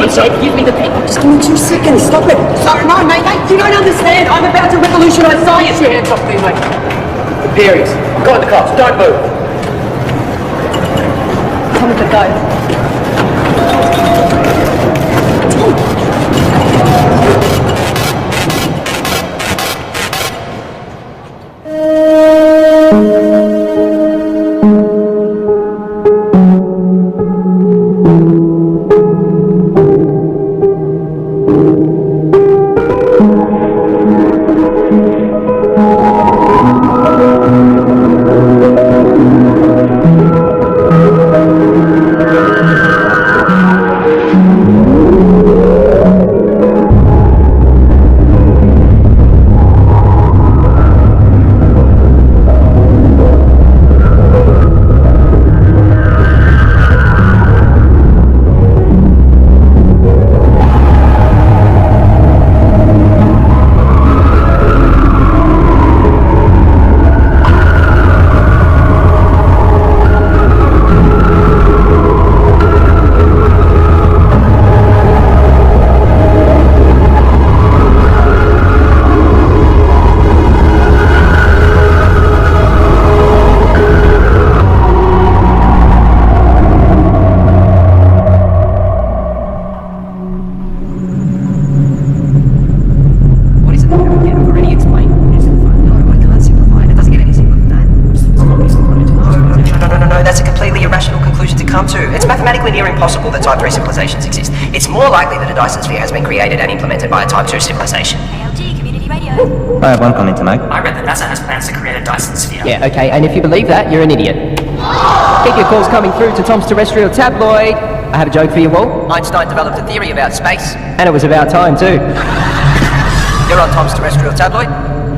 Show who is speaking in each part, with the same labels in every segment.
Speaker 1: said, give me the pen.
Speaker 2: Just give me 2 seconds, stop it.
Speaker 1: Sorry, no, mate, you don't understand. I'm about to revolutionise science. Your hands off me, mate. Imperious, go in the class, don't move. Tell me to go.
Speaker 3: Impossible that Type 3 civilizations exist. It's more likely that a Dyson sphere has been created and implemented by a Type 2 civilization.
Speaker 4: ALG Community Radio.
Speaker 5: I have one comment to make.
Speaker 6: I read that NASA has plans to create a Dyson sphere.
Speaker 1: Yeah, okay, and if you believe that, you're an idiot. Keep your calls coming through to Tom's Terrestrial Tabloid. I have a joke for you all. Einstein developed a theory about space. And it was about time, too. You're on Tom's Terrestrial Tabloid.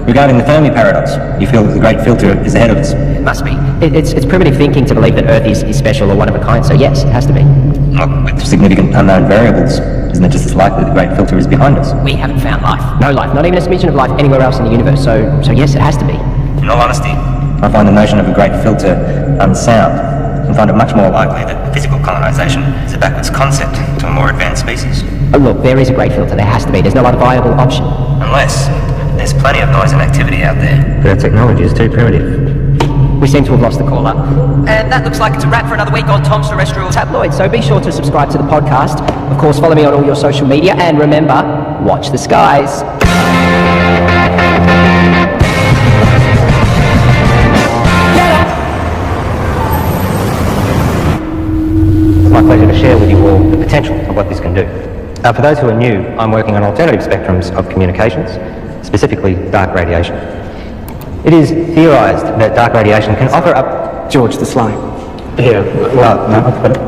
Speaker 5: Regarding the Fermi paradox, you feel that the great filter is ahead of us?
Speaker 1: It must be. It's primitive thinking to believe that Earth is special or one of a kind, so yes, it has to be.
Speaker 5: Look, with significant unknown variables, isn't it just as likely the great filter is behind us?
Speaker 1: We haven't found life. No life, not even a smidgen of life anywhere else in the universe, so yes, it has to be.
Speaker 5: In all honesty, I find the notion of a great filter unsound and find it much more likely that physical colonisation is a backwards concept to a more advanced species.
Speaker 1: Look, there is a great filter, there has to be. There's no other viable option.
Speaker 5: Unless there's plenty of noise and activity out there. But our technology is too primitive.
Speaker 1: We seem to have lost the caller. And that looks like it's a wrap for another week on Tom's Terrestrial Tabloid, so be sure to subscribe to the podcast. Of course, follow me on all your social media, and remember, watch the skies.
Speaker 5: It's my pleasure to share with you all the potential of what this can do. For those who are new, I'm working on alternative spectrums of communications, specifically dark radiation. It is theorised that dark radiation can offer up...
Speaker 2: George the Slime.
Speaker 5: Yeah, well, no, I've got it.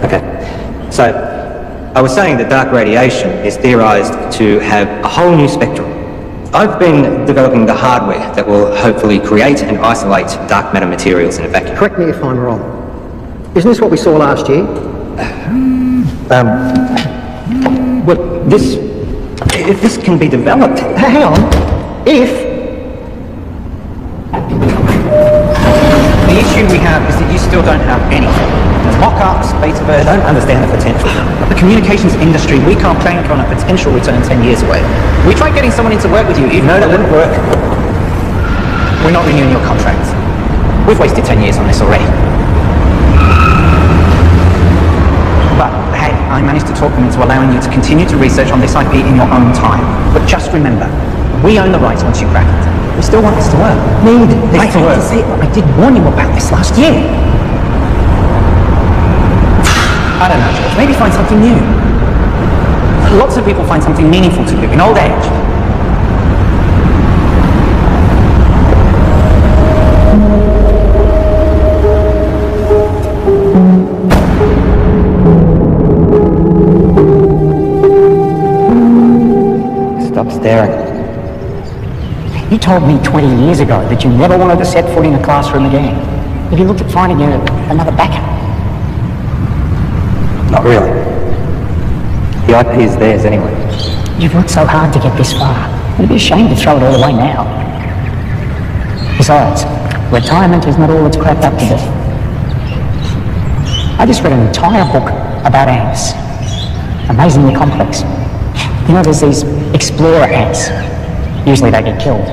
Speaker 5: Okay. So, I was saying that dark radiation is theorised to have a whole new spectrum. I've been developing the hardware that will hopefully create and isolate dark matter materials in a vacuum.
Speaker 2: Correct me if I'm wrong. Isn't this what we saw last year?
Speaker 5: Well, if this can be developed...
Speaker 2: Hang on. If...
Speaker 7: The issue we have is that you still don't have anything. Mock-ups, beta versions...
Speaker 5: I don't understand the potential.
Speaker 7: The communications industry, we can't bank on a potential return 10 years away. We tried getting someone in to work with you, even
Speaker 5: No, that wouldn't work.
Speaker 7: We're not renewing your contract. We've wasted 10 years on this already. But, hey, I managed to talk them into allowing you to continue to research on this IP in your own time. But just remember, we own the rights once you crack it. We still want this to work.
Speaker 2: Need this to work.
Speaker 7: I did warn you about this last year. I don't know, George. Maybe find something new. Lots of people find something meaningful to do in old age.
Speaker 5: Stop staring.
Speaker 8: You told me 20 years ago that you never wanted to set foot in a classroom again. Have you looked at finding another backup?
Speaker 5: Not really. The IP is theirs anyway.
Speaker 8: You've worked so hard to get this far. It'd be a shame to throw it all away now. Besides, retirement is not all it's cracked up to be. I just read an entire book about ants. Amazingly complex. You know, there's these explorer ants. Usually they get killed,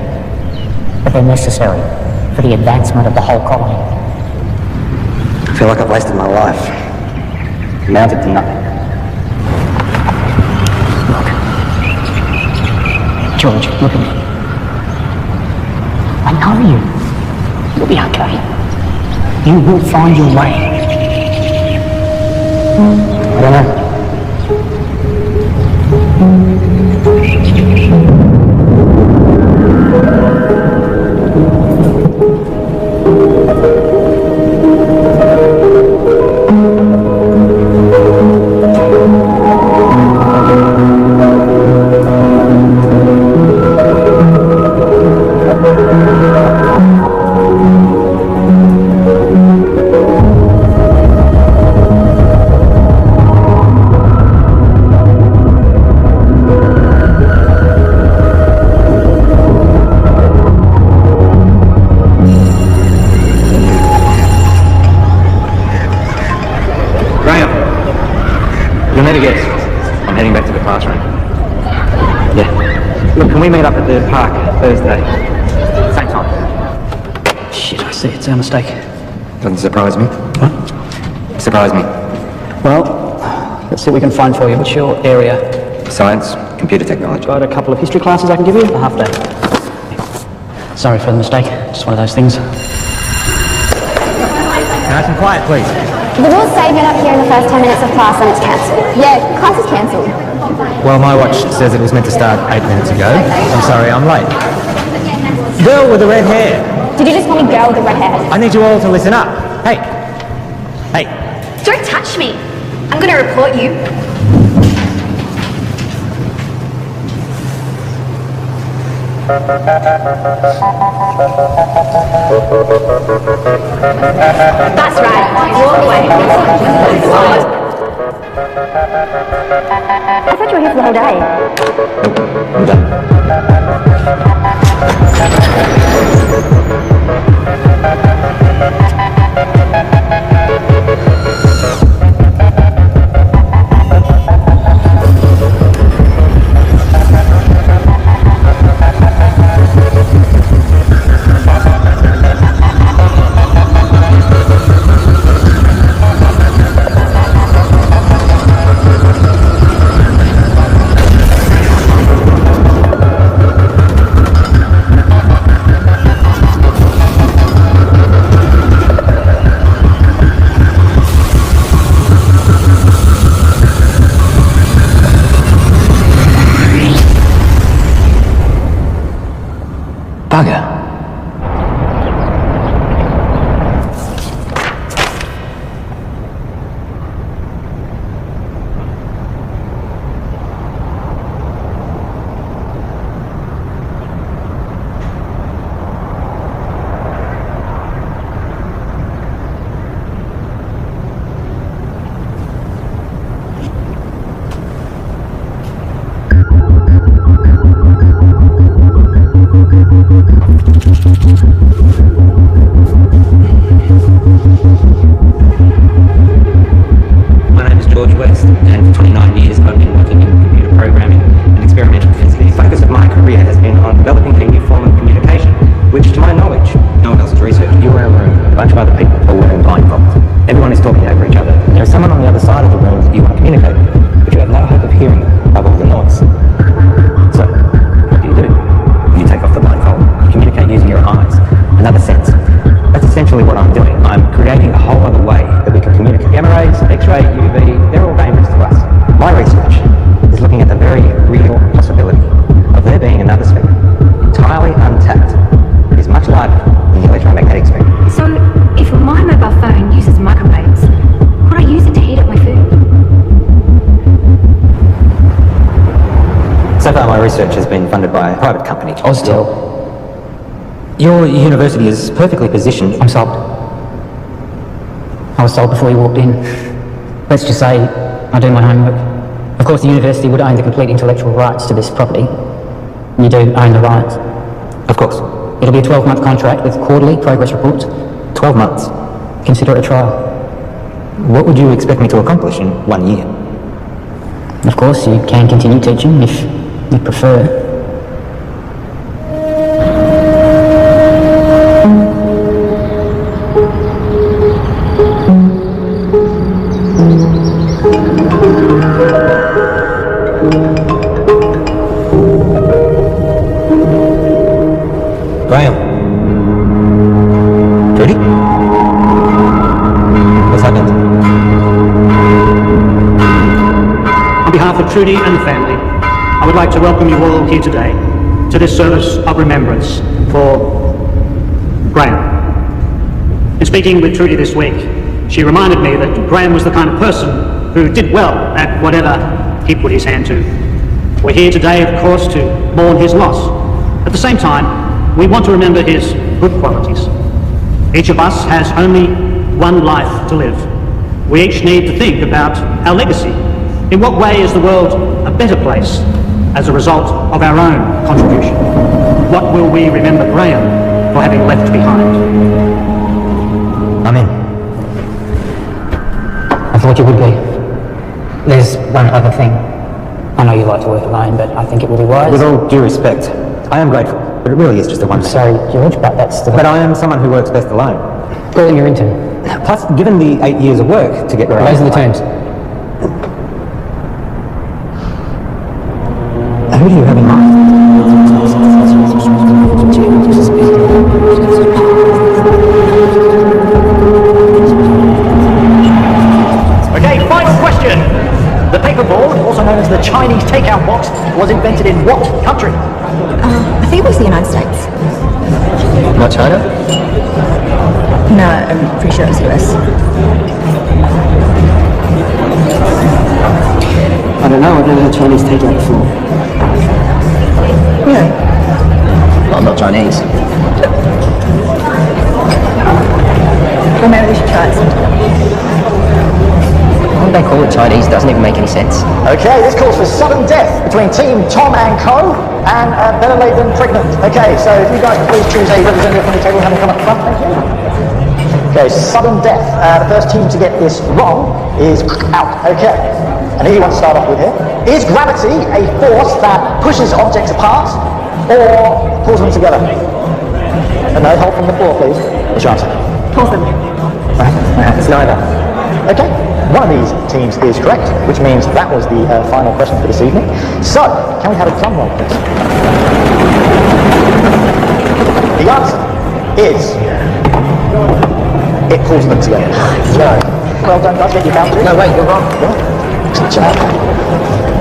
Speaker 8: but they're necessary for the advancement of the whole colony.
Speaker 5: I feel like I've wasted my life. Amounted to nothing.
Speaker 8: George, look at me. I know you. You'll be okay. You will find your way.
Speaker 5: I don't know.
Speaker 7: Thursday. Same time. Shit, I see. It's our mistake.
Speaker 5: Doesn't surprise me.
Speaker 7: What?
Speaker 5: Surprise me.
Speaker 7: Well, let's see what we can find for you. What's your area?
Speaker 5: Science, computer technology.
Speaker 7: Got a couple of history classes I can give you? A half day. Sorry for the mistake. Just one of those things.
Speaker 5: Nice and quiet, please.
Speaker 4: The rules say you're not here in the first 10 minutes of class and it's cancelled. Yeah, class is cancelled.
Speaker 5: Well, my watch says it was meant to start 8 minutes ago. I'm sorry, I'm late. Girl with the red hair.
Speaker 4: Did you just call me girl with the red hair?
Speaker 5: I need you all to listen up. Hey. Hey.
Speaker 4: Don't touch me. I'm going to report you. That's right. Walk away. I thought you were here for the whole day.
Speaker 5: Nope, I'm done.
Speaker 7: Bugger.
Speaker 5: Research has been funded by a private company.
Speaker 7: Austel.
Speaker 5: Your university is perfectly positioned.
Speaker 8: I'm sold. I was sold before you walked in. Let's just say I do my homework. Of course, the university would own the complete intellectual rights to this property. You do own the rights.
Speaker 5: Of course.
Speaker 8: It'll be a 12-month contract with quarterly progress reports.
Speaker 5: 12 months.
Speaker 8: Consider it a trial.
Speaker 5: What would you expect me to accomplish in 1 year?
Speaker 8: Of course, you can continue teaching if you prefer.
Speaker 5: Graham? Trudy? What's happened?
Speaker 9: On behalf of Trudy and the family, I would like to welcome you all here today to this service of remembrance for Graham. In speaking with Trudy this week, she reminded me that Graham was the kind of person who did well at whatever he put his hand to. We're here today, of course, to mourn his loss. At the same time, we want to remember his good qualities. Each of us has only one life to live. We each need to think about our legacy. In what way is the world a better place as a result of our own contribution? What will we remember Graham for having left behind?
Speaker 5: I'm in.
Speaker 8: I thought you would be. There's one other thing. I know you like to work alone, but I think it would be wise.
Speaker 5: With all due respect, I am grateful, but it really is just the one thing.
Speaker 8: Sorry, George, but that's the...
Speaker 5: But I am someone who works best alone.
Speaker 8: Call him your intern.
Speaker 5: Plus, given the 8 years of work to get where I am...
Speaker 8: Those are the terms.
Speaker 5: Who do you have in mind?
Speaker 7: Okay, final question. The paperboard, also known as the Chinese takeout box, was invented in what country?
Speaker 10: I think it was the United States.
Speaker 5: Not China?
Speaker 10: No, I'm pretty sure it was US.
Speaker 2: I don't know, I've never had Chinese takeout before.
Speaker 10: Really?
Speaker 3: I'm not Chinese.
Speaker 10: Well, maybe we should try it sometime.
Speaker 3: Why would they call it Chinese? Doesn't even make any sense.
Speaker 7: Okay, this calls for sudden death between Team Tom and Co. and Better Late Than Pregnant. Okay, so if you guys could please choose a representative from the table and have them come up front, thank you. Okay, sudden death. The first team to get this wrong is out. Okay, and who do you want to start off with here? Is gravity a force that pushes objects apart or pulls them together? And no help from the floor, please. What's your answer?
Speaker 10: Pulls them.
Speaker 7: Right, it's neither. Okay, one of these teams is correct, which means that was the final question for this evening. So, can we have a drum roll, please? The answer is... it pulls them together. No. Well done, guys. Get your count.
Speaker 3: No, wait, you're wrong.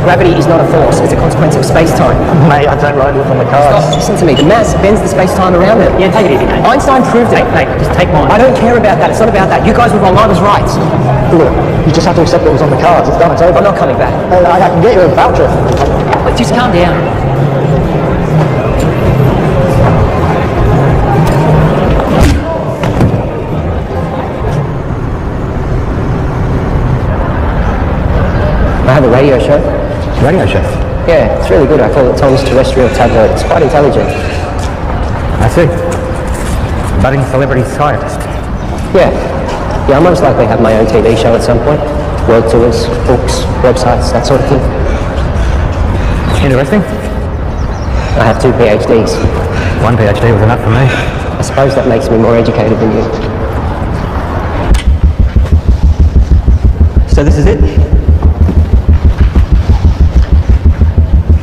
Speaker 3: Gravity is not a force, it's a consequence of space-time.
Speaker 7: Mate, I don't write it on the cards.
Speaker 3: Stop, listen to me. The mass bends the space-time around it.
Speaker 9: Yeah, take it easy, mate.
Speaker 3: Einstein proved it.
Speaker 9: Mate, just take mine.
Speaker 3: I don't care about that. It's not about that. You guys were wrong. I was right.
Speaker 7: Look, you just have to accept what was on the cards. It's done, it's over.
Speaker 3: I'm not coming back.
Speaker 7: I can get you a voucher.
Speaker 3: But just calm down. I have a radio show.
Speaker 5: Radio show?
Speaker 3: Yeah, it's really good. I call it Tom's Terrestrial Tabloid. It's quite intelligent.
Speaker 5: I see. Budding celebrity scientist.
Speaker 3: Yeah. Yeah, I'll most likely have my own TV show at some point. World tours, books, websites, that sort of thing.
Speaker 5: Interesting.
Speaker 3: I have 2 PhDs.
Speaker 5: One PhD was enough for me.
Speaker 3: I suppose that makes me more educated than you.
Speaker 5: So this is it?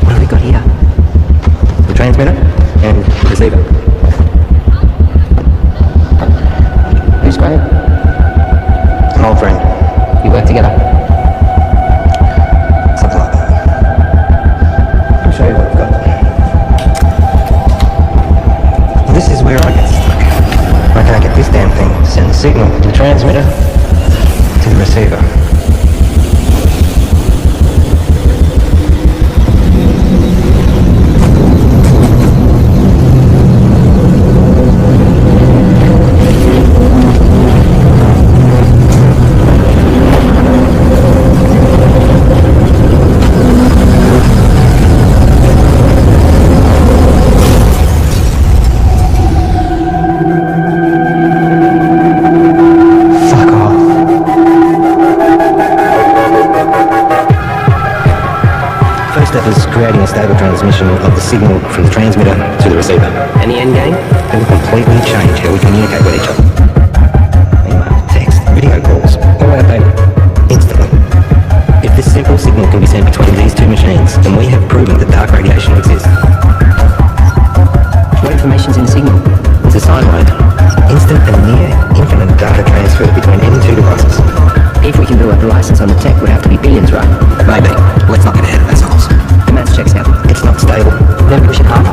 Speaker 5: What have we got here? The transmitter and receiver.
Speaker 3: Who's Graham?
Speaker 5: An old friend.
Speaker 3: You work together?
Speaker 5: Something like that. I'll show you what I've got. This is where I get stuck. Where can I get this damn thing to send the signal from the transmitter to the receiver? purpose, creating a stable transmission of the signal from the transmitter to the receiver.
Speaker 1: And the end game?
Speaker 5: It will completely change how we communicate with each other. Email, text, video calls, all our data, instantly. If this simple signal can be sent between these two machines, then we have proven that dark radiation exists.
Speaker 1: What information's in the signal?
Speaker 5: It's a sine wave. Instant and near infinite data transfer between any two devices.
Speaker 1: If we can build up a license on the tech, would have to be billions, right?
Speaker 5: Maybe. Let's not get ahead of ourselves.
Speaker 1: The maths checks out.
Speaker 5: It's not stable.
Speaker 1: Then push it harder.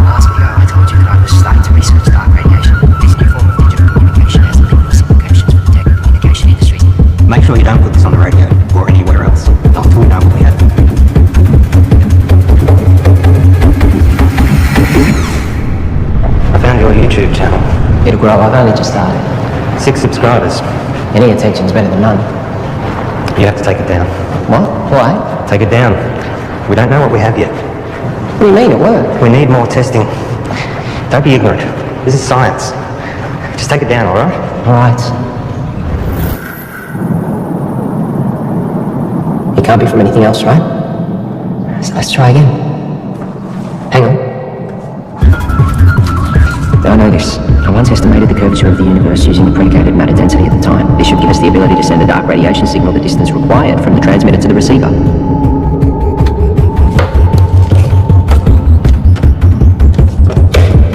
Speaker 3: Last video, I told you that I was starting to research dark radiation. This new form of digital communication has limitless implications for the tech and communication industry.
Speaker 5: Make sure you don't put this on the radio or anywhere else. Not till we know what we have. I found your YouTube channel.
Speaker 1: It'll grow. I've only just started.
Speaker 5: 6 subscribers.
Speaker 1: Any attention's better than none.
Speaker 5: You have to take it down.
Speaker 1: What? Why?
Speaker 5: Take it down. We don't know what we have yet.
Speaker 1: What do you mean? It worked.
Speaker 5: We need more testing. Don't be ignorant. This is science. Just take it down, all right?
Speaker 1: All right. It can't be from anything else, right? So let's try again. Hang on. I know this. I once estimated the curvature of the universe using the predicated matter density at the time. This should give us the ability to send a dark radiation signal the distance required from the transmitter to the receiver.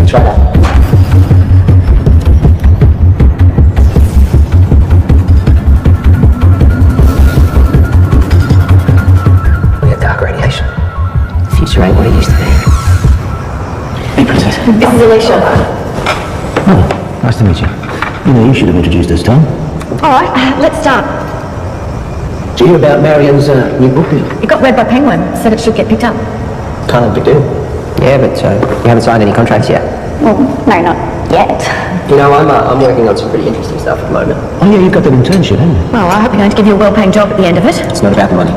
Speaker 1: Try that. We got dark radiation. The future ain't what it used to be.
Speaker 10: This is Alicia.
Speaker 2: Nice to meet you. You know, you should have introduced us, Tom.
Speaker 10: All right, let's start.
Speaker 2: Did you hear about Marian's new book?
Speaker 10: It got read by Penguin, said it should get picked up.
Speaker 2: Kind of a big deal.
Speaker 1: Yeah, but you haven't signed any contracts yet.
Speaker 4: Well, no, not yet.
Speaker 1: You know, I'm working on some pretty interesting stuff at the moment.
Speaker 2: Oh yeah, you've got that internship, haven't you?
Speaker 10: Well, I hope you're going to give you a well-paying job at the end of it.
Speaker 1: It's not about the money.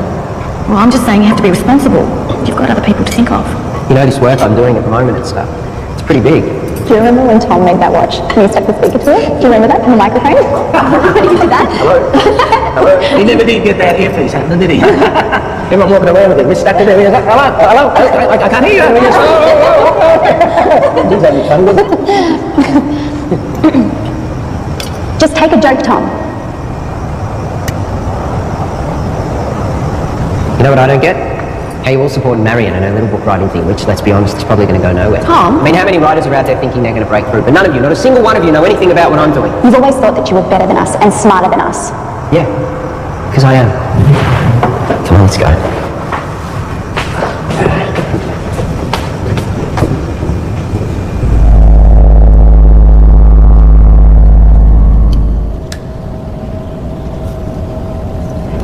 Speaker 10: Well, I'm just saying you have to be responsible. You've got other people to think of.
Speaker 1: You know, this work I'm doing at the moment, it's pretty big.
Speaker 4: Do you remember when Tom made that watch and you stuck the speaker to it? Do you remember that from the microphone? Did you do that?
Speaker 1: Hello?
Speaker 2: He never did get that earpiece happening, did he? Everyone walking around with it, stuck to there, he's like, hello, I can't hear you. He's having fun with it.
Speaker 4: Just take a joke, Tom.
Speaker 1: You know what I don't get? How you all support Marion and her little book writing thing, which, let's be honest, is probably going to go nowhere.
Speaker 10: Tom?
Speaker 1: I mean, how many writers are out there thinking they're going to break through? But none of you, not a single one of you, know anything about what I'm doing.
Speaker 4: You've always thought that you were better than us and smarter than us.
Speaker 1: Yeah, because I am. Come on, let's go.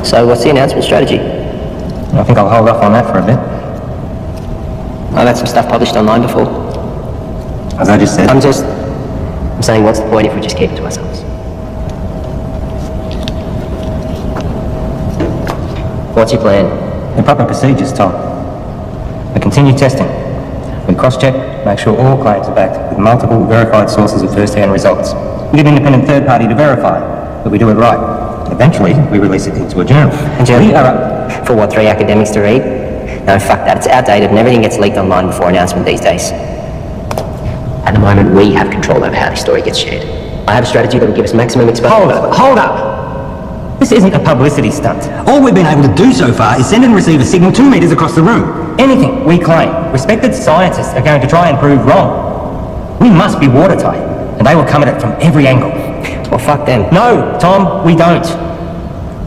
Speaker 1: So, what's the announcement strategy?
Speaker 5: I think I'll hold off on that for a bit.
Speaker 1: I've had some stuff published online before.
Speaker 5: As I just said.
Speaker 1: I'm saying, what's the point if we just keep it to ourselves? What's your plan?
Speaker 5: The proper procedures, Tom. We continue testing. We cross-check, make sure all claims are backed with multiple verified sources of first-hand results. We get an independent third party to verify that we do it right. Eventually, we release it into a journal.
Speaker 1: And we are up for what, 3 academics to read? No, fuck that. It's outdated and everything gets leaked online before announcement these days. At the moment, we have control over how this story gets shared. I have a strategy that will give us maximum exposure.
Speaker 5: Hold up! This isn't a publicity stunt. All we've been able to do so far is send and receive a signal 2 meters across the room. Anything we claim, respected scientists are going to try and prove wrong. We must be watertight, and they will come at it from every angle.
Speaker 1: Well, fuck them.
Speaker 5: No, Tom, we don't.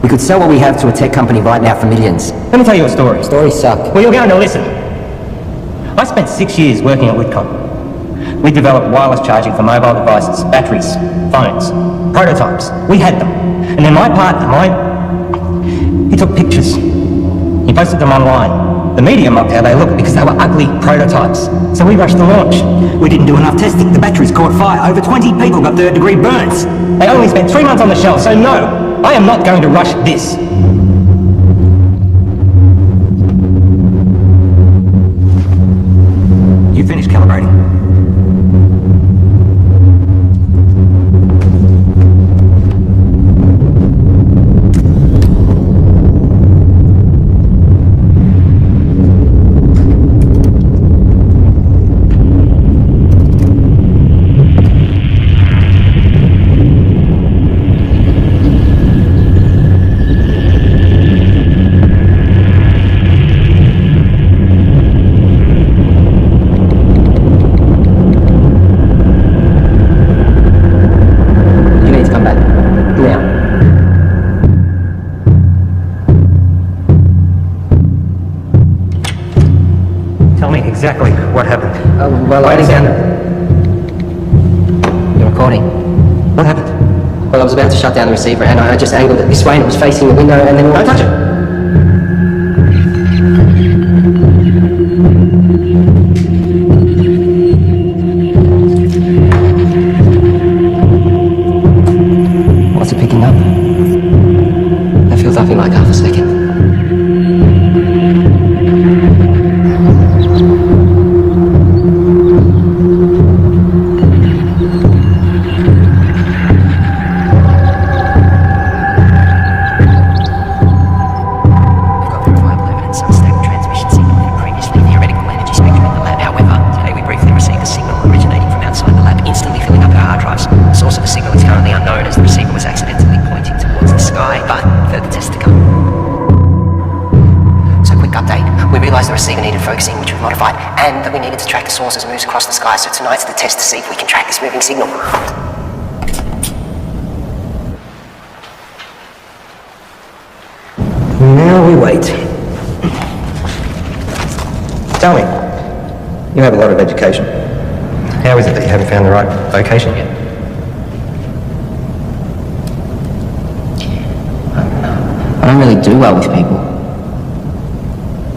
Speaker 1: We could sell what we have to a tech company right now for millions.
Speaker 5: Let me tell you a story.
Speaker 1: Stories suck.
Speaker 5: Well, you're going to listen. I spent 6 years working at Whitcomb. We developed wireless charging for mobile devices, batteries, phones, prototypes. We had them. And then my partner, he took pictures. He posted them online. The media mocked how they looked because they were ugly prototypes. So we rushed the launch. We didn't do enough testing. The batteries caught fire. Over 20 people got third-degree burns. They only spent 3 months on the shelf, so no, I am not going to rush this. You finished calibrating.
Speaker 1: Well, I didn't. You're recording.
Speaker 5: What happened?
Speaker 1: Well, I was about to shut down the receiver and I just angled it this way and it was facing the window and then...
Speaker 5: Don't touch it!
Speaker 1: What's it picking up? That feels nothing like half a second.
Speaker 3: And that we needed to track the source as it moves across the sky, so tonight's the test to see if we can track this moving signal.
Speaker 5: Now we wait. Tell me, you have a lot of education. How is it that you haven't found the right vocation yet?
Speaker 1: I don't really do well with people.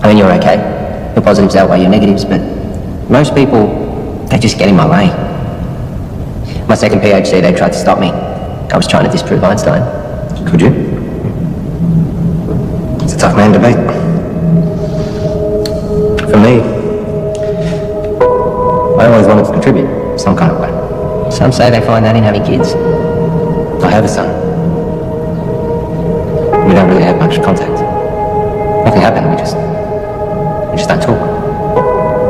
Speaker 1: I mean, you're okay. Your positives outweigh your negatives, but most people, they just get in my way. My second PhD, they tried to stop me. I was trying to disprove Einstein.
Speaker 5: Could you? It's a tough man to beat. For me, I always wanted to contribute some kind of way.
Speaker 1: Some say they find that in having kids.
Speaker 5: I have a son. We don't really have much contact. Nothing happened, we just don't talk.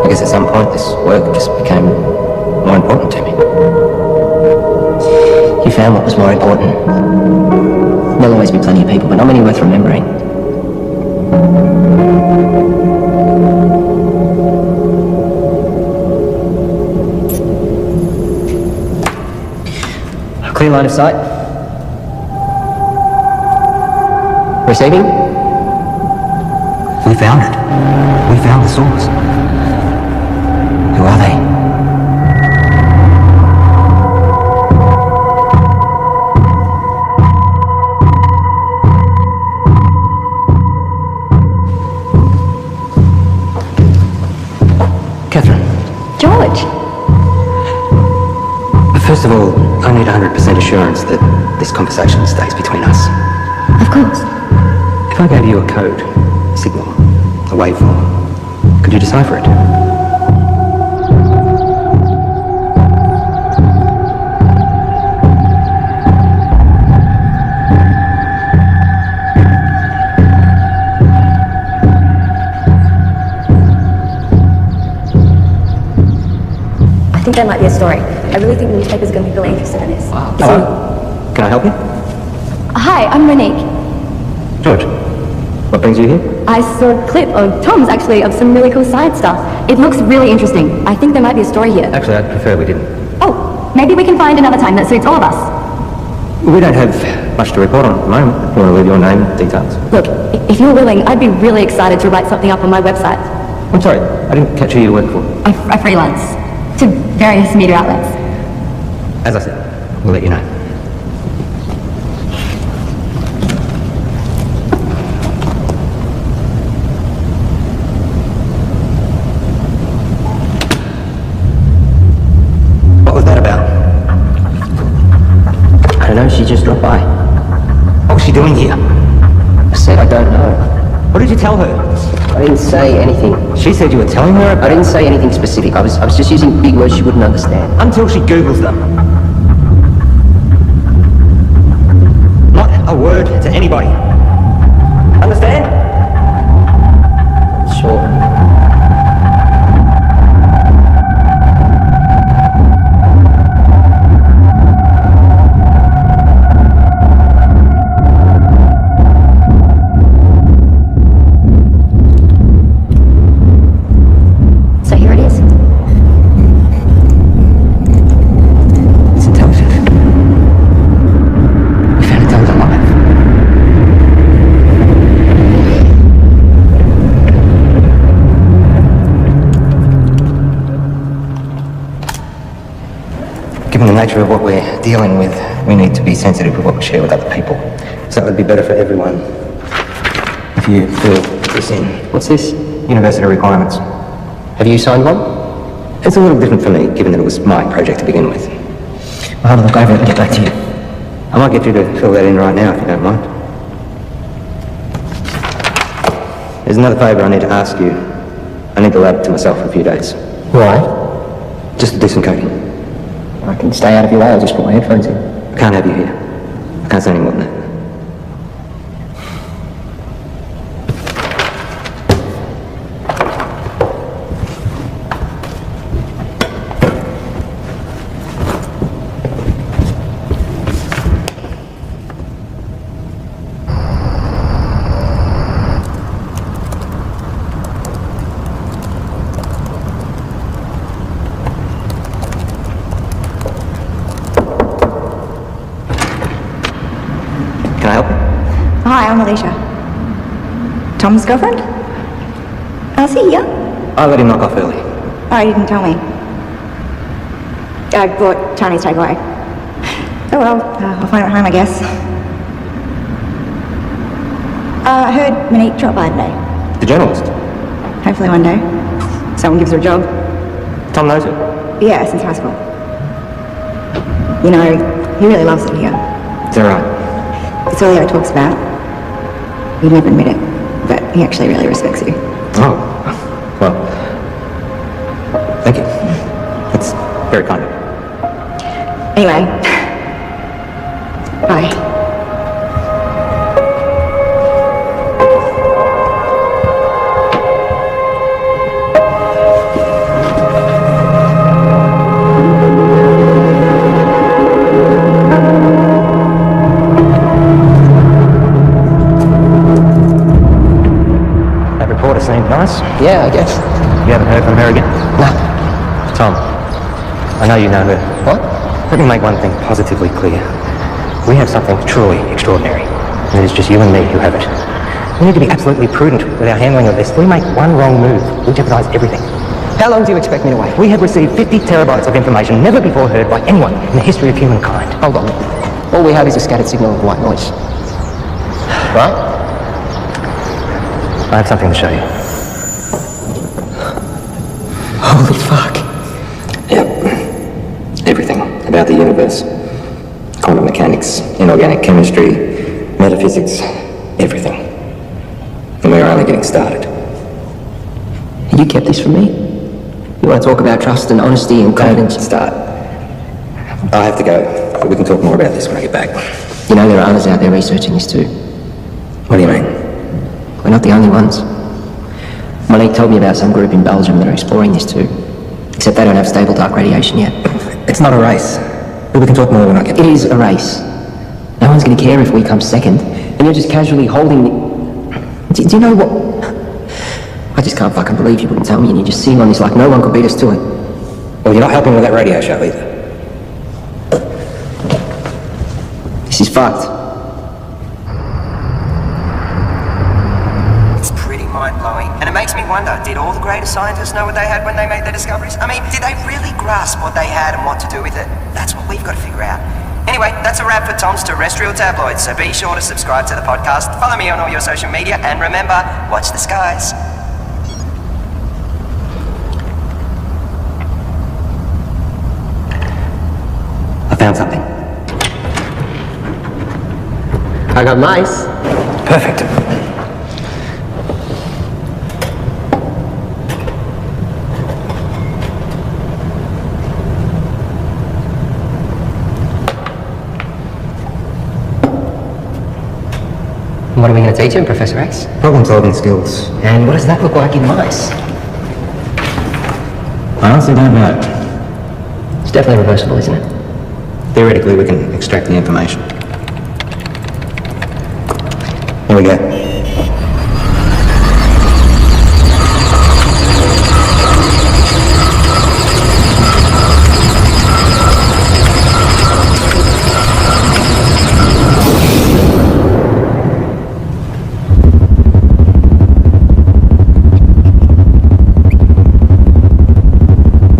Speaker 5: I guess at some point this work just became more important to me.
Speaker 1: You found what was more important. There'll always be plenty of people, but not many worth remembering. Clear line of sight. Receiving?
Speaker 5: We found it. We found the source.
Speaker 1: Who are they?
Speaker 5: Catherine.
Speaker 4: George.
Speaker 5: First of all, I need 100% assurance that this conversation stays between us.
Speaker 4: Of course.
Speaker 5: If I gave you a code, a signal, a waveform, could you decipher it?
Speaker 10: I think there might be a story. I really think the newspaper's going to be really interested in this.
Speaker 1: Wow.
Speaker 5: Hello? Can I help you?
Speaker 4: Hi, I'm Monique.
Speaker 5: George, what brings you here?
Speaker 4: I saw a clip of Tom's, actually, of some really cool science stuff. It looks really interesting. I think there might be a story here.
Speaker 5: Actually, I'd prefer we didn't.
Speaker 4: Oh, maybe we can find another time that suits all of us.
Speaker 5: We don't have much to report on at the moment. You want to leave your name, details?
Speaker 4: Look, if you're willing, I'd be really excited to write something up on my website.
Speaker 5: I'm sorry, I didn't catch who you work for.
Speaker 4: I freelance to various media outlets.
Speaker 5: As I said, we'll let you know. What was that about?
Speaker 1: I don't know, she just dropped by.
Speaker 5: What was she doing here?
Speaker 1: I said I don't know.
Speaker 5: What did you tell her?
Speaker 1: I didn't say anything.
Speaker 5: She said you were telling her about...
Speaker 1: I didn't say anything specific. I was just using big words she wouldn't understand.
Speaker 5: Until she Googles them. Not a word to anybody. Understand?
Speaker 1: Sure.
Speaker 4: So here it is.
Speaker 5: It's intelligent. We found intelligent life. nature of what we're dealing with, we need to be sensitive to what we share with other people. So it would be better for everyone if you fill this in.
Speaker 1: What's this?
Speaker 5: University requirements.
Speaker 1: Have you signed one?
Speaker 5: It's a little different for me, given that it was my project to begin with.
Speaker 1: I'll have a look over it and get back to you.
Speaker 5: I might get you to fill that in right now, if you don't mind. There's another favour I need to ask you. I need the lab to myself for a few days.
Speaker 1: Why?
Speaker 5: Just to do some coding.
Speaker 1: I can stay out of your way, I'll just put my headphones in.
Speaker 5: I can't have you here. I can't say any more than that. Can I help you?
Speaker 10: Hi, I'm Alicia. Tom's girlfriend? Oh, is he here?
Speaker 5: I let him knock off early.
Speaker 10: Oh, you didn't tell me. I bought Chinese takeaway. Oh well, I'll find it at home, I guess. I heard Monique dropped by today.
Speaker 5: The journalist?
Speaker 10: Hopefully one day. Someone gives her a job.
Speaker 5: Tom knows her.
Speaker 10: Yeah, since high school. You know, he really loves it here.
Speaker 5: Is that right?
Speaker 10: It's all he ever talks about. He'd never admit it, but he actually really respects you.
Speaker 5: Oh, well, thank you. That's very kind of you.
Speaker 10: Anyway, bye.
Speaker 5: That reporter seemed nice.
Speaker 1: Yeah, I guess.
Speaker 5: You haven't heard from her again?
Speaker 1: No.
Speaker 5: Tom, I know you know her.
Speaker 1: What?
Speaker 5: Let me make one thing positively clear. We have something truly extraordinary, and it is just you and me who have it. We need to be absolutely prudent with our handling of this. If we make one wrong move, we jeopardise everything.
Speaker 1: How long do you expect me to wait?
Speaker 5: We have received 50 terabytes of information never before heard by anyone in the history of humankind.
Speaker 1: Hold on. All we have is a scattered signal of white noise. Right?
Speaker 5: I have something to show you.
Speaker 1: Holy fuck.
Speaker 5: Yep. Everything about the universe. Quantum mechanics, inorganic chemistry, metaphysics, everything. And we're only getting started.
Speaker 1: You kept this from me? You want to talk about trust and honesty and confidence?
Speaker 5: Start. I have to go, but we can talk more about this when I get back.
Speaker 1: You know there are others out there researching this too.
Speaker 5: What do you mean?
Speaker 1: We're not the only ones. Monique told me about some group in Belgium that are exploring this too. Except they don't have stable dark radiation yet.
Speaker 5: It's not a race. But we can talk more when I get back.
Speaker 1: It is a race. No one's going to care if we come second. And you're just casually holding the... Do you know what... I just can't fucking believe you wouldn't tell me and you're just sitting on this like no one could beat us to it.
Speaker 5: Well, you're not helping with that radio show either.
Speaker 1: This is fucked.
Speaker 3: It's pretty mind-blowing. And it makes me wonder, did all the greatest scientists know what they had when they made their discoveries? I mean, did they really grasp what they had and what to do with it? That's what we've got to figure out. Anyway, that's a wrap for Tom's Terrestrial Tabloids, so be sure to subscribe to the podcast, follow me on all your social media, and remember, watch the skies.
Speaker 5: I found something.
Speaker 1: I got mice.
Speaker 5: Perfect.
Speaker 1: What are we going to teach him, Professor X?
Speaker 5: Problem-solving skills.
Speaker 1: And what does that look like in mice?
Speaker 5: I honestly don't know.
Speaker 1: It's definitely reversible, isn't it?
Speaker 5: Theoretically, we can extract the information. Here we go.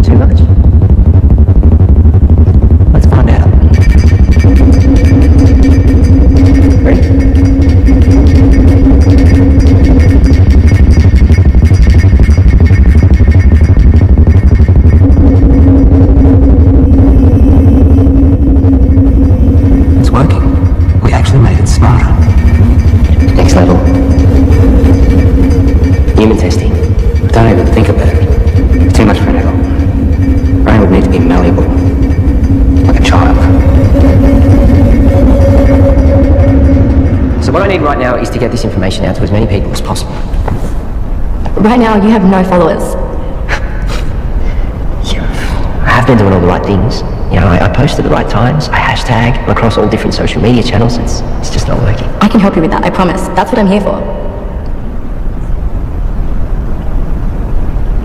Speaker 1: Too much. Let's what I need right now is to get this information out to as many people as possible.
Speaker 4: Right now, you have no followers.
Speaker 1: I have been doing all the right things. You know, I post at the right times, I hashtag, I'm across all different social media channels. It's just not working.
Speaker 4: I can help you with that, I promise. That's what I'm here for.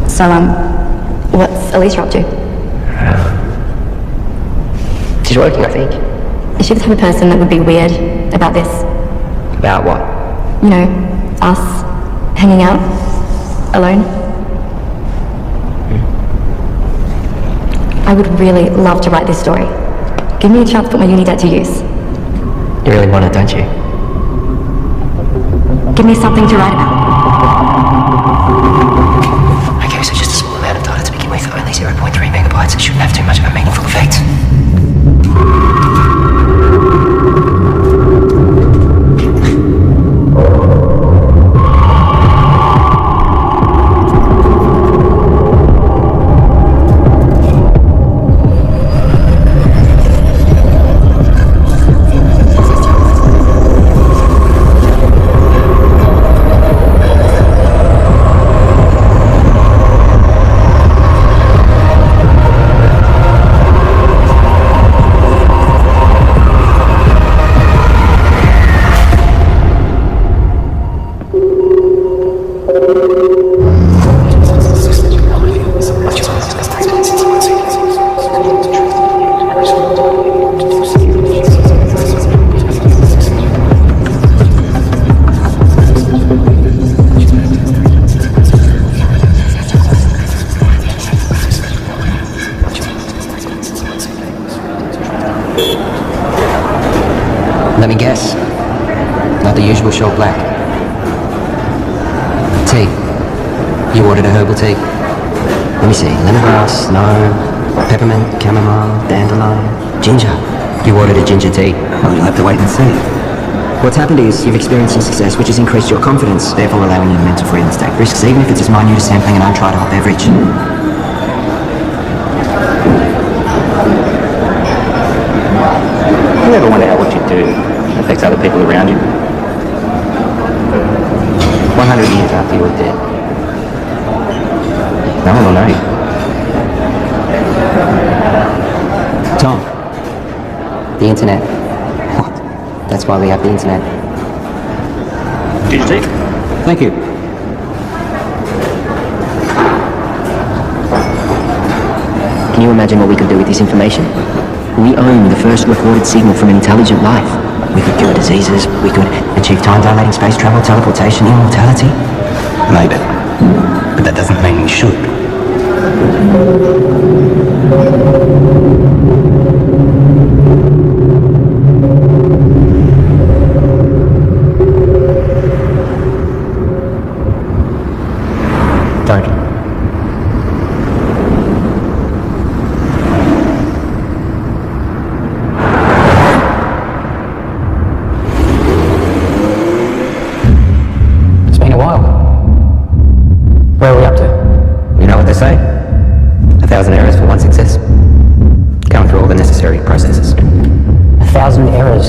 Speaker 4: So, what's Alicia up to?
Speaker 1: She's working, I think.
Speaker 4: Is she the type of person that would be weird about this?
Speaker 1: About what?
Speaker 4: You know, us hanging out alone? I would really love to write this story. Give me a chance to put my uni debt to use.
Speaker 1: You really want it, don't you?
Speaker 4: Give me something to write about.
Speaker 1: Okay, so just a small amount of data to begin with, only 0.3 megabytes. It shouldn't have too much of a meaningful effect. Let me guess. Not the usual short black. Tea. You ordered a herbal tea. Let me see. Lemongrass, no. Peppermint, chamomile, dandelion, ginger. You ordered a ginger tea.
Speaker 2: Well, you'll have to wait and see.
Speaker 1: What's happened is you've experienced some success, which has increased your confidence, therefore allowing you mental freedom to take risks, even if it's as minute as sampling an untried hot beverage.
Speaker 2: You ever wonder how what you do affects other people around you? 100 years after you're dead, no one will know you.
Speaker 1: Tom. The internet. What? That's why we have the internet.
Speaker 9: Did you take?
Speaker 2: Thank you.
Speaker 1: Can you imagine what we could do with this information? We own the first recorded signal from an intelligent life. We could cure diseases, we could achieve time-dilating space travel, teleportation, immortality.
Speaker 2: Maybe. But that doesn't mean we should.
Speaker 1: Don't.
Speaker 8: Where are we up to?
Speaker 1: You know what they say? 1,000 errors for one success. Going through all the necessary processes.
Speaker 8: 1,000 errors.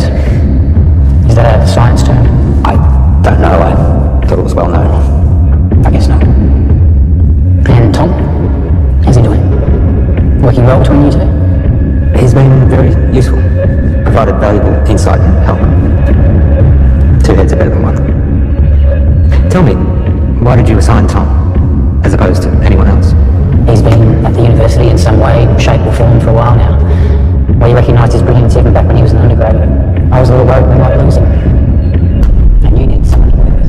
Speaker 8: Is that a science term?
Speaker 1: I don't know. I thought it was well known.
Speaker 8: I guess not. And Tom? How's he doing? Working well between you two?
Speaker 1: He's been very useful. Provided valuable insight and help. Two heads are better than one. Tell me, why did you assign Tom, as opposed to anyone else?
Speaker 8: He's been at the university in some way, shape or form for a while now. Well, you recognised his brilliance even back when he was an undergraduate. I was a little worried we might lose him. And you needed someone to work with.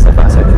Speaker 1: So far, so good.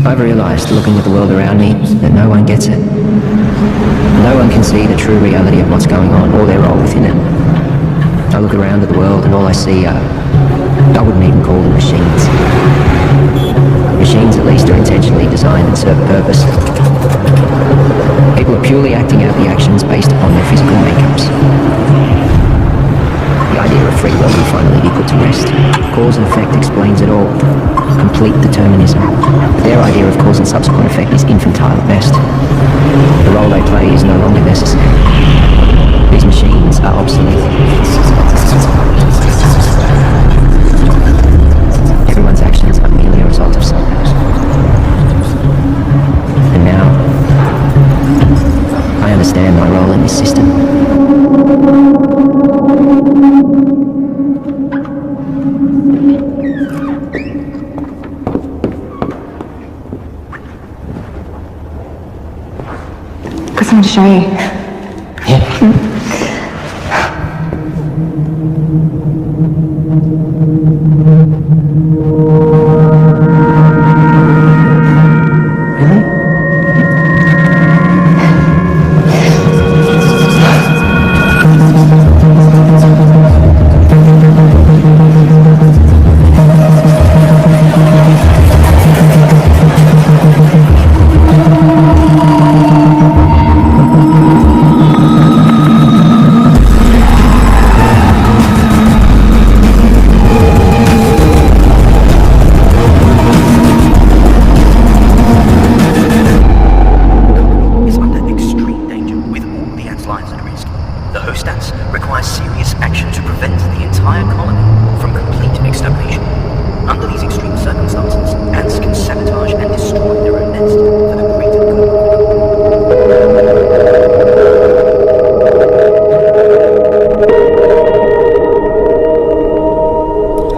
Speaker 1: I've realised, looking at the world around me, that no one gets it. No one can see the true reality of what's going on or their role within it. I look around at the world and all I see are, I wouldn't even call them machines. Machines at least are intentionally designed and serve a purpose. People are purely acting out the actions based upon their physical makeups. The idea of free will will finally be put to rest. Cause and effect explains it all. Complete determinism. Their idea of cause and subsequent effect is infantile at best. The role they play is no longer necessary. These machines are obsolete. Everyone's actions are merely a result of something. And now, I understand my role in this system.
Speaker 10: Got something to show you.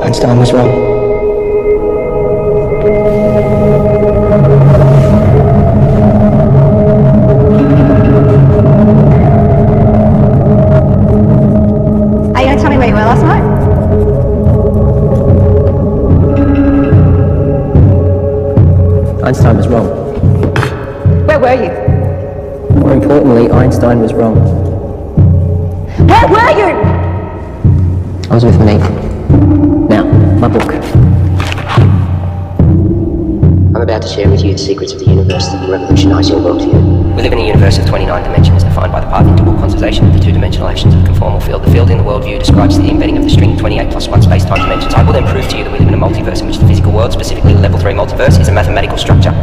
Speaker 1: Einstein was wrong.
Speaker 4: Are you going to tell me where you were last night?
Speaker 1: Einstein was wrong.
Speaker 4: Where were you?
Speaker 1: More importantly, Einstein was wrong.
Speaker 4: Where were you?
Speaker 1: I was with me. Now, my book. I'm about to share with you the secrets of the universe that will revolutionize your worldview. We live in a universe of 29 dimensions defined by the path-interval conservation of the two-dimensional actions of the conformal field. The field in the worldview describes the embedding of the string 28 plus 1 space-time dimensions. I will then prove to you that we live in a multiverse in which the physical world, specifically the level 3 multiverse, is a mathematical structure.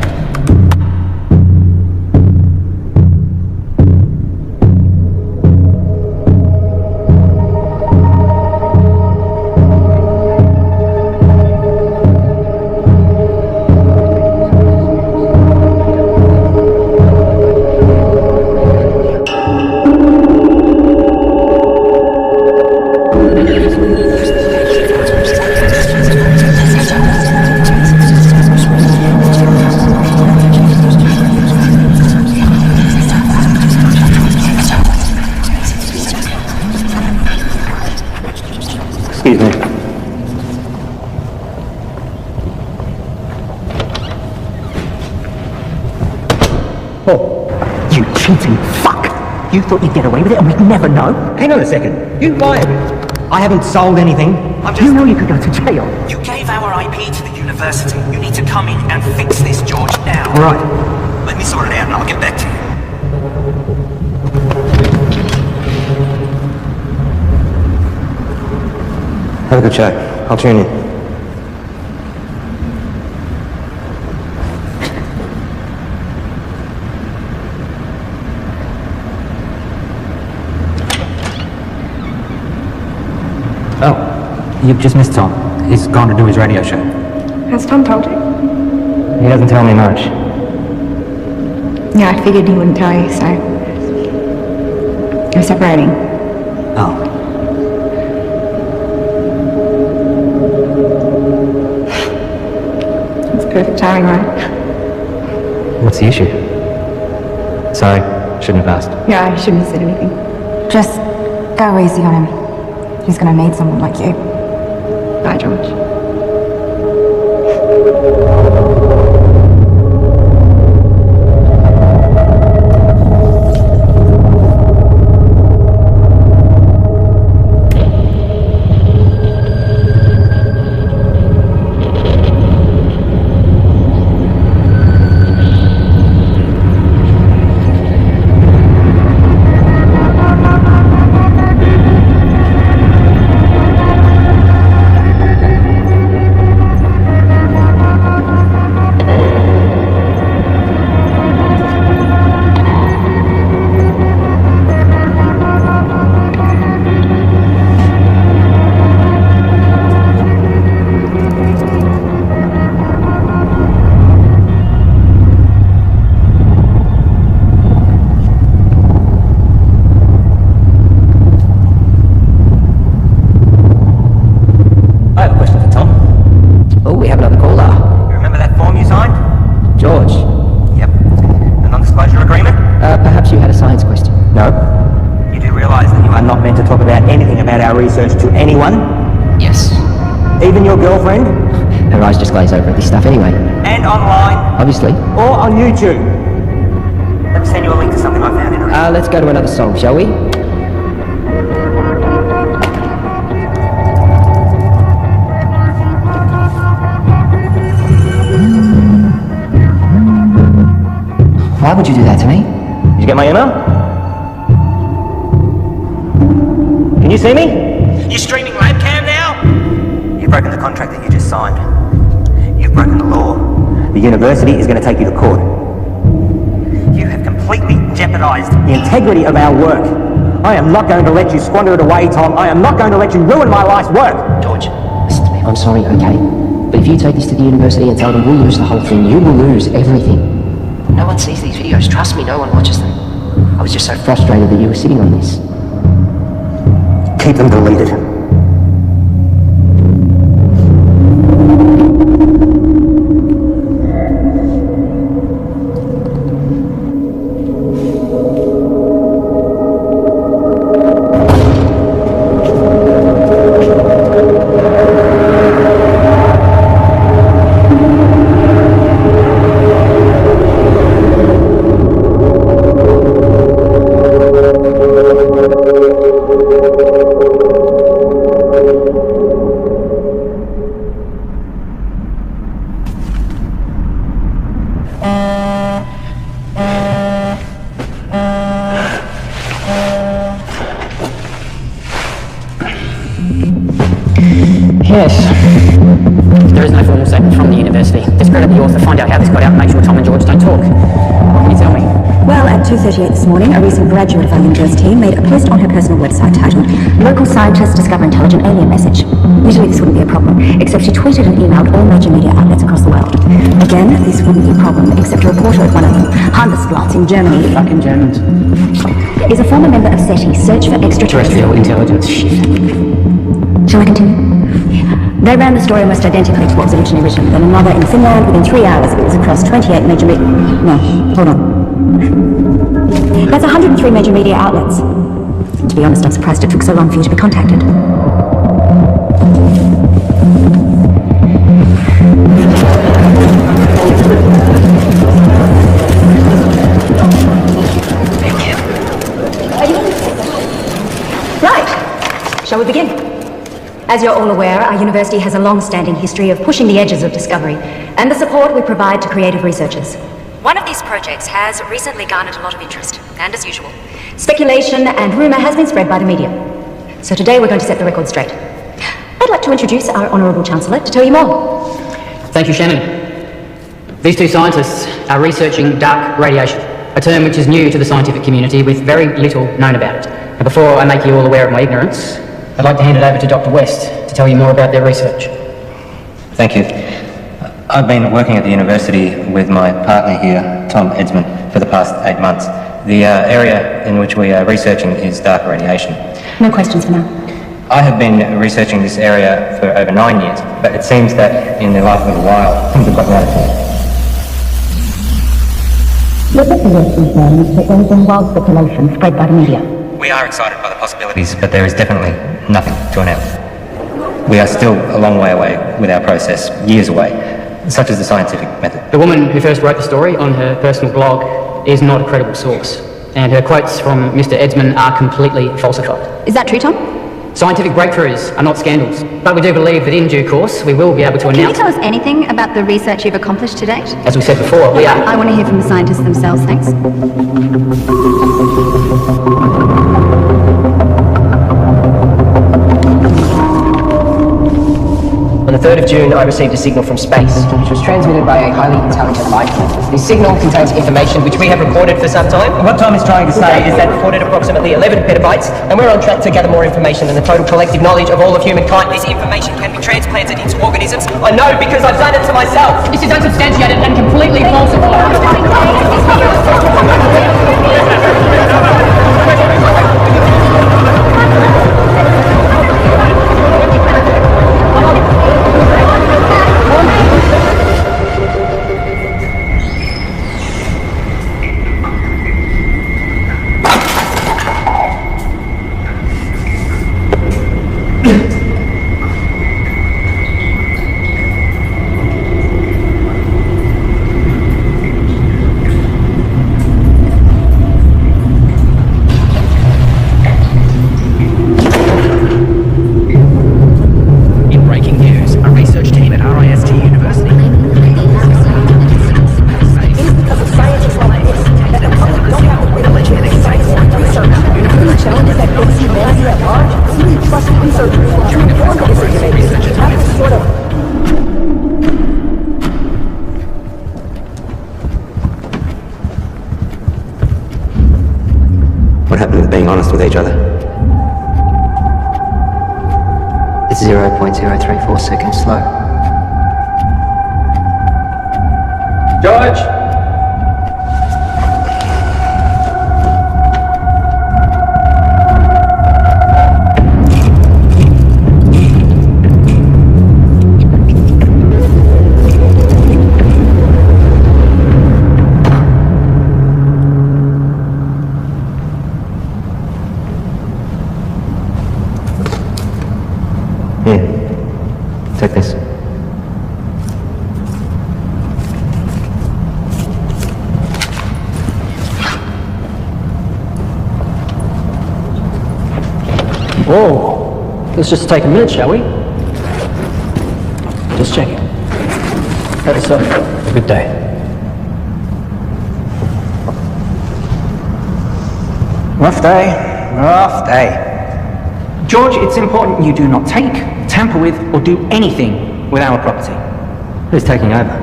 Speaker 5: Excuse me.
Speaker 2: Oh, you cheating fuck! You thought you'd get away with it and we'd never know? Hang on a second. You lied. I haven't sold anything. You know you could go to jail.
Speaker 6: You gave our IP to the university. You need to come in and fix this, George, now.
Speaker 2: All right.
Speaker 6: Let me sort it out and I'll get back to you.
Speaker 5: Have a good chat. I'll tune in.
Speaker 11: Oh, you've just missed Tom. He's gone to do his radio show.
Speaker 10: Has Tom told you?
Speaker 5: He doesn't tell me much.
Speaker 10: Yeah, I figured he wouldn't tell you, so... We're separating.
Speaker 11: Oh.
Speaker 10: It's perfect timing, right?
Speaker 5: What's the issue? Sorry, shouldn't have asked.
Speaker 10: Yeah, I shouldn't have said anything.
Speaker 4: Just go easy on him. He's going to need someone like you.
Speaker 10: Bye, George.
Speaker 2: Even your girlfriend?
Speaker 1: Her eyes just glaze over at this stuff anyway.
Speaker 2: And online?
Speaker 1: Obviously.
Speaker 2: Or on YouTube? Let me send you a link to something I found in it.
Speaker 1: Let's go to another song, shall we? Why would you do that to me?
Speaker 2: Did you get my email? Can you see me?
Speaker 6: You streaming webcam now?
Speaker 2: You've broken the contract that you just signed. You've broken the law. The university is going to take you to court.
Speaker 6: You have completely jeopardized
Speaker 2: The integrity of our work. I am not going to let you squander it away, Tom. I am not going to let you ruin my life's work.
Speaker 1: George, listen to me. I'm sorry, okay? But if you take this to the university and tell them we'll lose the whole thing, you will lose everything. No one sees these videos. Trust me, no one watches them. I was just so frustrated that you were sitting on this.
Speaker 2: Keep them deleted.
Speaker 8: Yes. There is no formal statement from the university. Discredit the author, find out how this got out, make sure Tom and George don't talk. What can you tell me?
Speaker 10: Well, at 2:38 this morning, a recent graduate of our university made a post on her personal website titled, "Local scientists discover intelligent alien message." Usually this wouldn't be a problem, except she tweeted and emailed all major media outlets across the world. Again, this wouldn't be a problem, except a reporter at one of them, Handelsblatt in Germany,
Speaker 8: Fucking Germans.
Speaker 10: is a former member of SETI, Search for Extraterrestrial
Speaker 8: Intelligence. Shit.
Speaker 10: Shall I continue? They ran the story almost identically to what was originally written. Then another in Finland within 3 hours. It was across 28 major No, hold on. That's 103 major media outlets. To be honest, I'm surprised it took so long for you to be contacted. Right. Shall we begin? As you're all aware, our university has a long-standing history of pushing the edges of discovery and the support we provide to creative researchers. One of these projects has recently garnered a lot of interest, and as usual, speculation and rumour has been spread by the media. So today we're going to set the record straight. I'd like to introduce our Honourable Chancellor to tell you more.
Speaker 8: Thank you, Shannon. These two scientists are researching dark radiation, a term which is new to the scientific community with very little known about it. And before I make you all aware of my ignorance, I'd like to hand it over to Dr. West to tell you more about their research.
Speaker 5: Thank you. I've been working at the university with my partner here, Tom Edsman, for the past 8 months. The area in which we are researching is dark radiation.
Speaker 10: No questions for now.
Speaker 5: I have been researching this area for over 9 years, but it seems that in the last little while, things have gotten out of hand.
Speaker 10: Your speculation is that there has been wild speculation spread by the media.
Speaker 5: We are excited by the possibilities, but there is definitely nothing to announce. We are still a long way away with our process, years away, such as the scientific method.
Speaker 8: The woman who first wrote the story on her personal blog is not a credible source, and her quotes from Mr. Edsman are completely falsified.
Speaker 10: Is that true, Tom?
Speaker 8: Scientific breakthroughs are not scandals, but we do believe that in due course we will be able to
Speaker 10: Can you
Speaker 8: announce...
Speaker 10: tell us anything about the research you've accomplished to date?
Speaker 8: As we said before, we are...
Speaker 10: I want to hear from the scientists themselves, thanks.
Speaker 1: On the 3rd of June, I received a signal from space, which was transmitted by a highly intelligent life form. This signal contains information which we have recorded for some time.
Speaker 2: What Tom is trying to say is that
Speaker 1: recorded approximately 11 petabytes, and we're on track to gather more information than the total collective knowledge of all of humankind. This information can be transplanted into organisms. I know because I've done it to myself.
Speaker 8: This is unsubstantiated and completely falsified.
Speaker 5: being honest with each other.
Speaker 1: It's 0.034 seconds slow. George!
Speaker 5: Take this.
Speaker 2: Whoa. Let's just take a minute, shall we? Just checking. Have yourself a good day.
Speaker 12: Rough day. Rough day. George, it's important you do not take, tamper with, or do anything with our property.
Speaker 5: Who's taking over?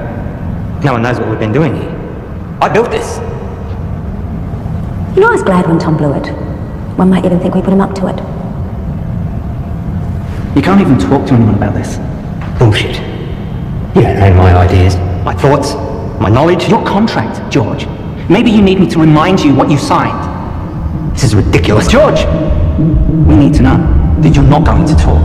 Speaker 5: No one knows what we've been doing here. I built this.
Speaker 10: You know, I was glad when Tom blew it. One might even think we put him up to it.
Speaker 12: You can't even talk to anyone about this.
Speaker 5: Bullshit. You don't know my ideas, my thoughts, my knowledge.
Speaker 12: Your contract, George. Maybe you need me to remind you what you signed.
Speaker 5: This is ridiculous.
Speaker 12: George! We need to know that you're not going to talk.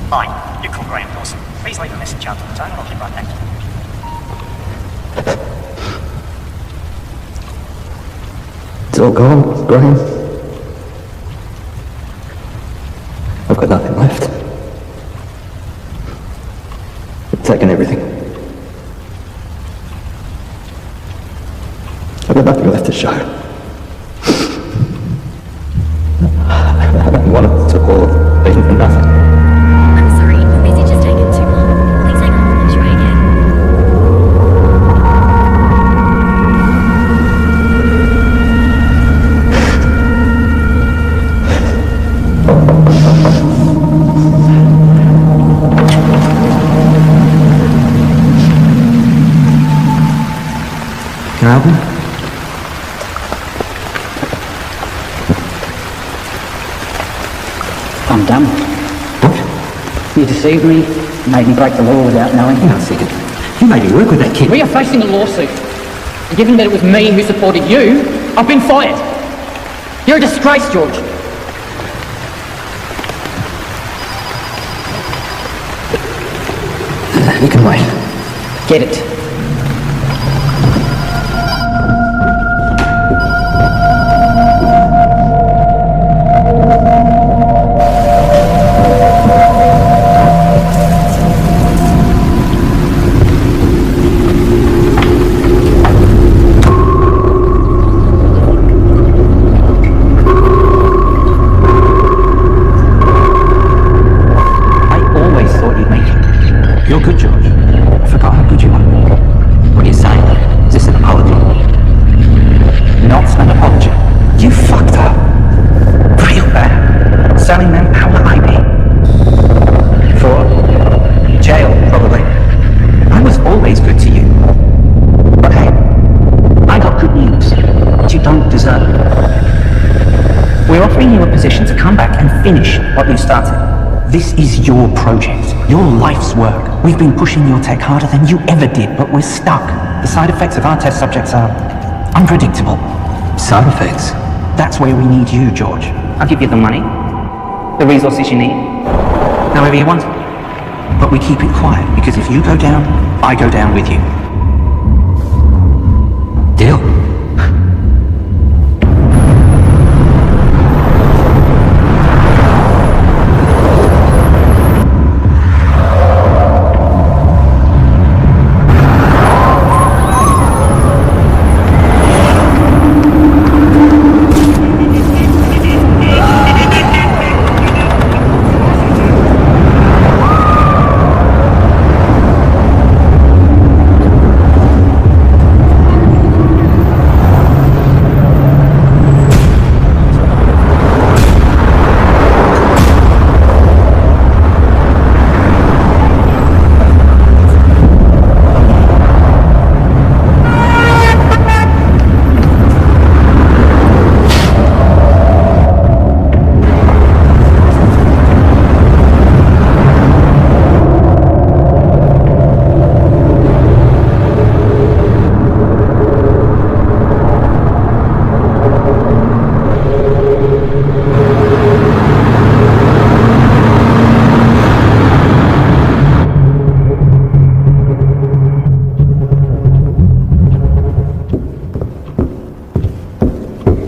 Speaker 6: Hi, you call Graham Dawson. Please leave a message after the tone and I'll get right back to you.
Speaker 5: It's all gone, Graham. I've got nothing left. They've taken everything. I've got nothing left to show. I don't want it to all be for nothing.
Speaker 10: I'm sorry, the message has taken too long. Please hang on and try again.
Speaker 5: Can I help you?
Speaker 12: I'm done.
Speaker 5: What?
Speaker 12: You deceived me, made me break the law without knowing.
Speaker 5: Hang on a second. You made me work with that kid.
Speaker 8: We are facing a lawsuit. And given that it was me who supported you, I've been fired. You're a disgrace, George.
Speaker 5: You can wait.
Speaker 8: Get it.
Speaker 12: You're good, George. I forgot how good you are.
Speaker 5: What are you saying? Is this an apology?
Speaker 12: Not an apology. You fucked up. Real bad. Selling them our IP. For jail, probably. I was always good to you. But hey, I got good news that you don't deserve. We're offering you a position to come back and finish what you started. This is your project, your life's work. We've been pushing your tech harder than you ever did, but we're stuck. The side effects of our test subjects are unpredictable.
Speaker 5: Side effects?
Speaker 12: That's where we need you, George. I'll give you the money, the resources you need, however you want. But we keep it quiet, because if you go down, I go down with you.
Speaker 11: Deal.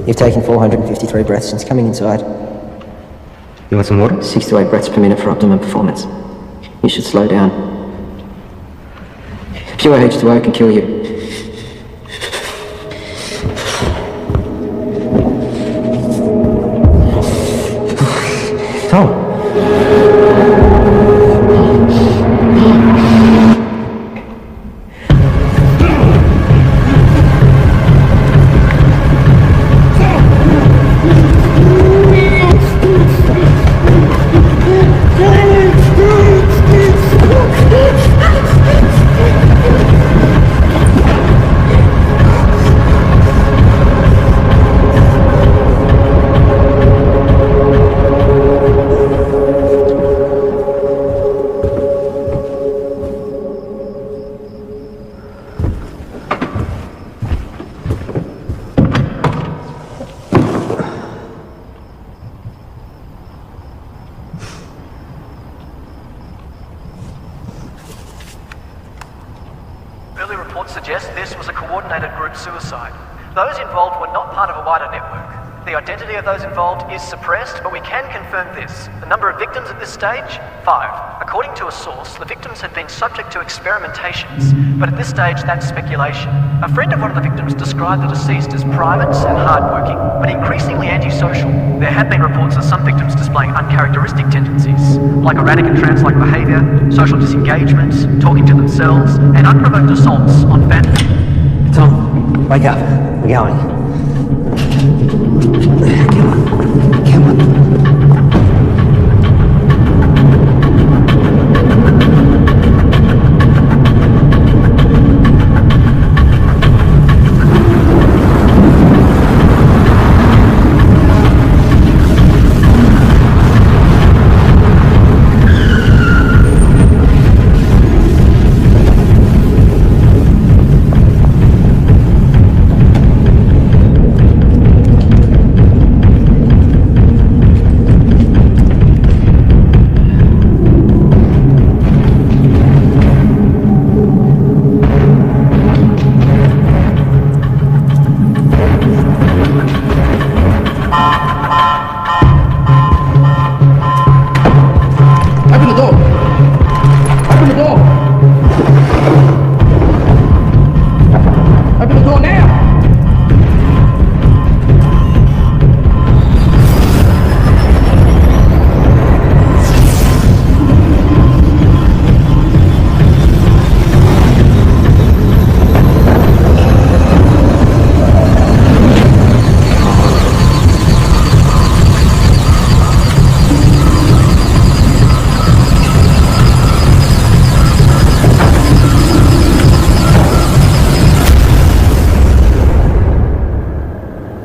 Speaker 1: You've taken 453 breaths since coming inside.
Speaker 5: You want some water?
Speaker 1: 6 to 8 breaths per minute for optimum performance. You should slow down. Pure H2O can kill you.
Speaker 5: Tom.
Speaker 13: Early reports suggest this was a coordinated group suicide. Those involved were not part of a wider network. The identity of those involved is suppressed, but we can confirm this. The number of victims at this stage? 5. According to a source, the victims had been subject to experimentations, but at this stage, that's speculation. A friend of one of the victims described the deceased as private and hardworking, but increasingly antisocial. There have been reports of some victims displaying uncharacteristic tendencies, like erratic and trance-like behaviour, social disengagement, talking to themselves, and unprovoked assaults on family.
Speaker 2: Tom, wake up. We're going. Come on. Come on.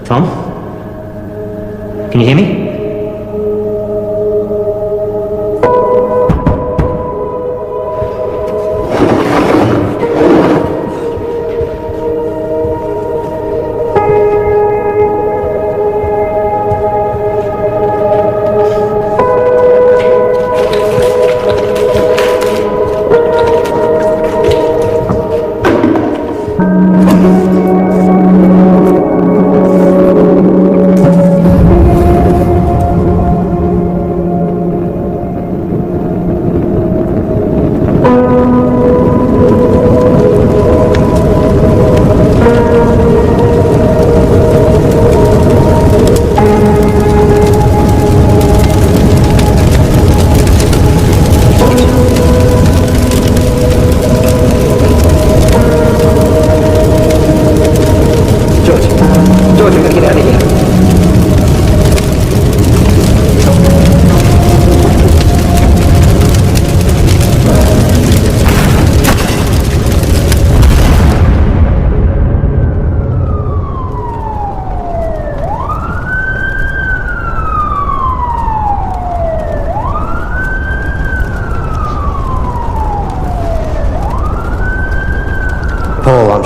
Speaker 2: Tom? Can you hear me?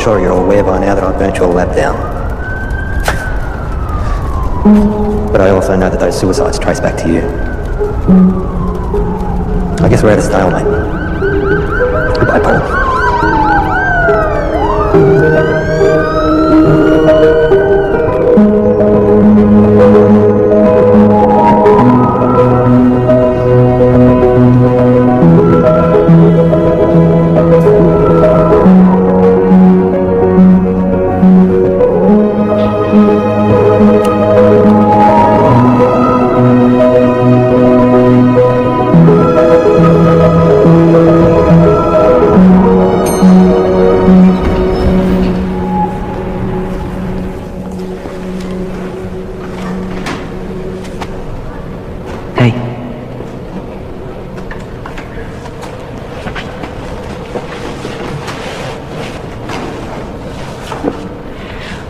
Speaker 12: sure you're aware by now that I've burnt your lab down. But I also know that those suicides trace back to you. I guess we're at a stalemate. Goodbye, Paul.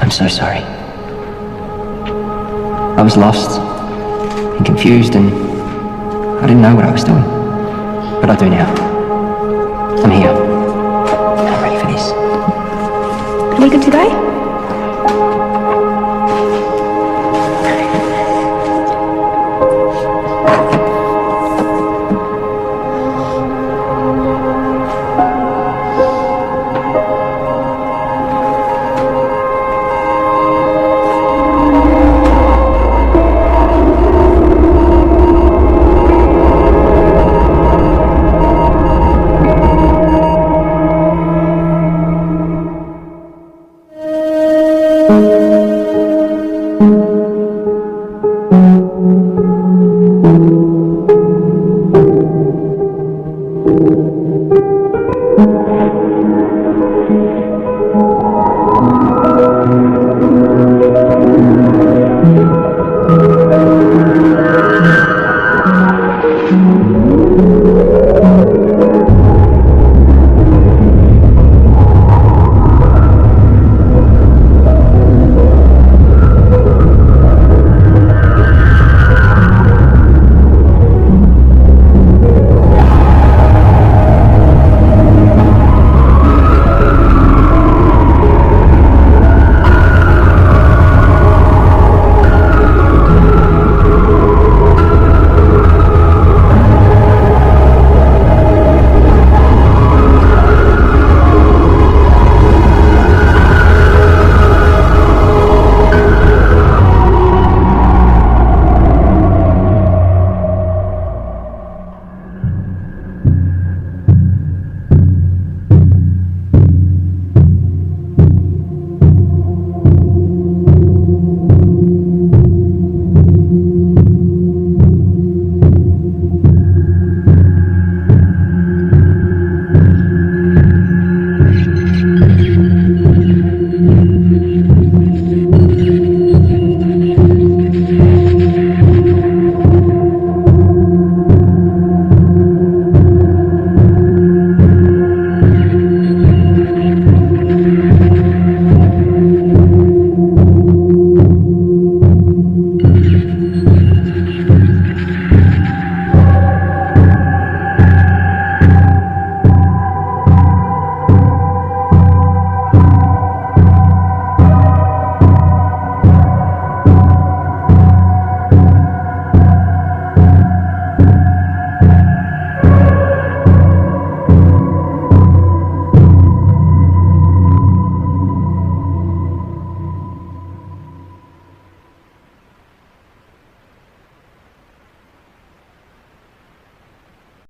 Speaker 1: I'm so sorry. I was lost and confused and I didn't know what I was doing. But I do now. I'm here. And I'm ready for this.
Speaker 4: Are we good to go?